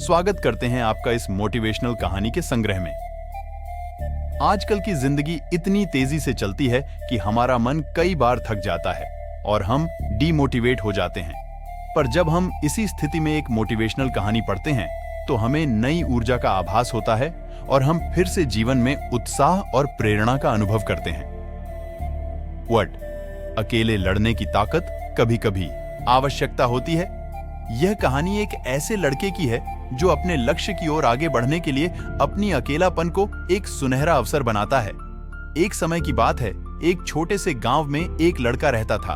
स्वागत करते हैं आपका इस मोटिवेशनल कहानी के संग्रह में। आजकल की जिंदगी इतनी तेजी से चलती है कि हमारा मन कई बार थक जाता है और हम डीमोटिवेट हो जाते हैं। पर जब हम इसी स्थिति में एक मोटिवेशनल कहानी पढ़ते हैं तो हमें नई ऊर्जा का आभास होता है और हम फिर से जीवन में उत्साह और प्रेरणा का अनुभव करते हैं। अकेले लड़ने की ताकत कभी कभी आवश्यकता होती है। यह कहानी एक ऐसे लड़के की है जो अपने लक्ष्य की ओर आगे बढ़ने के लिए अपनी अकेलापन को एक सुनहरा अवसर बनाता है। एक समय की बात है, एक छोटे से गांव में एक लड़का रहता था।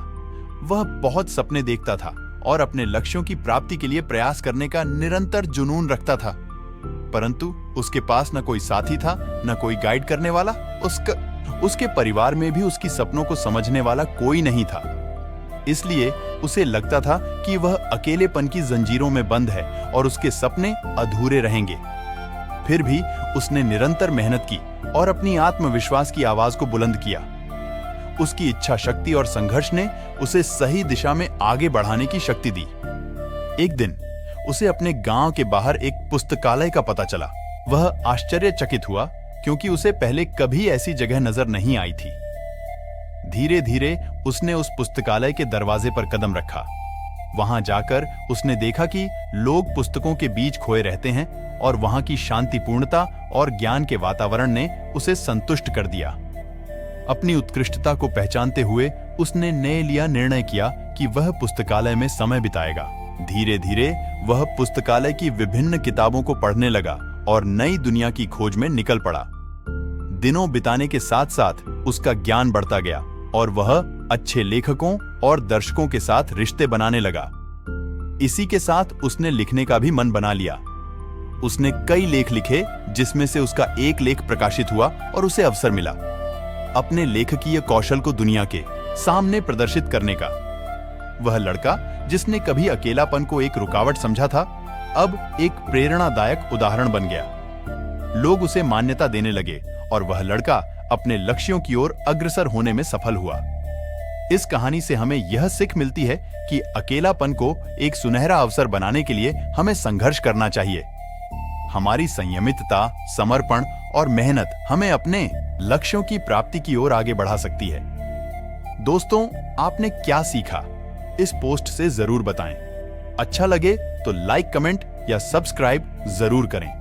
वह बहुत सपने देखता था और अपने लक्ष्यों की प्राप्ति के लिए प्रयास करने का निरंतर जुनून रखता था, परंतु उसके पास न कोई साथी था, न कोई गाइड करने वाला। उसके परिवार में भी उसकी सपनों को समझने वाला कोई नहीं था। इसलिए उसे लगता था कि वह अकेलेपन की जंजीरों में बंद है और उसके सपने अधूरे रहेंगे। फिर भी उसने निरंतर मेहनत की और अपनी आत्मविश्वास की आवाज को बुलंद किया। उसकी इच्छा शक्ति और संघर्ष ने उसे सही दिशा में आगे बढ़ाने की शक्ति दी। एक दिन उसे अपने गांव के बाहर एक पुस्तकालय का पता चला। वह आश्चर्यचकित हुआ क्योंकि उसे पहले कभी ऐसी जगह नजर नहीं आई थी। धीरे धीरे उसने उस पुस्तकालय के दरवाजे पर कदम रखा। वहां जाकर उसने देखा कि लोग पुस्तकों के बीच खोए रहते हैं और वहां की शांतिपूर्णता और ज्ञान के वातावरण ने उसे संतुष्ट कर दिया। अपनी उत्कृष्टता को पहचानते हुए उसने निर्णय किया कि वह पुस्तकालय में समय बिताएगा। धीरे धीरे वह पुस्तकालय की विभिन्न किताबों को पढ़ने लगा और नई दुनिया की खोज में निकल पड़ा। दिनों बिताने के साथ साथ उसका ज्ञान बढ़ता गया और वह अच्छे लेखकों और दर्शकों के साथ रिश्ते बनाने लगा। इसी के साथ उसने लिखने का भी मन बना लिया। उसने कई लेख लिखे, जिसमें से उसका एक लेख प्रकाशित हुआ और उसे अवसर मिला अपने लेखकीय कौशल को दुनिया के सामने प्रदर्शित करने का। वह लड़का जिसने कभी अकेलापन को एक रुकावट समझा था, अब एक प्रेरणादायक उदाहरण बन गया। लोग उसे मान्यता देने लगे और वह लड़का अपने लक्ष्यों की ओर अग्रसर होने में सफल हुआ। इस कहानी से हमें यह सीख मिलती है कि अकेलापन को एक सुनहरा अवसर बनाने के लिए हमें संघर्ष करना चाहिए। हमारी संयमितता, समर्पण और मेहनत हमें अपने लक्ष्यों की प्राप्ति की ओर आगे बढ़ा सकती है। दोस्तों, आपने क्या सीखा? इस पोस्ट से जरूर बताएं। अच्छा लगे तो लाइक, कमेंट या सब्सक्राइब जरूर करें।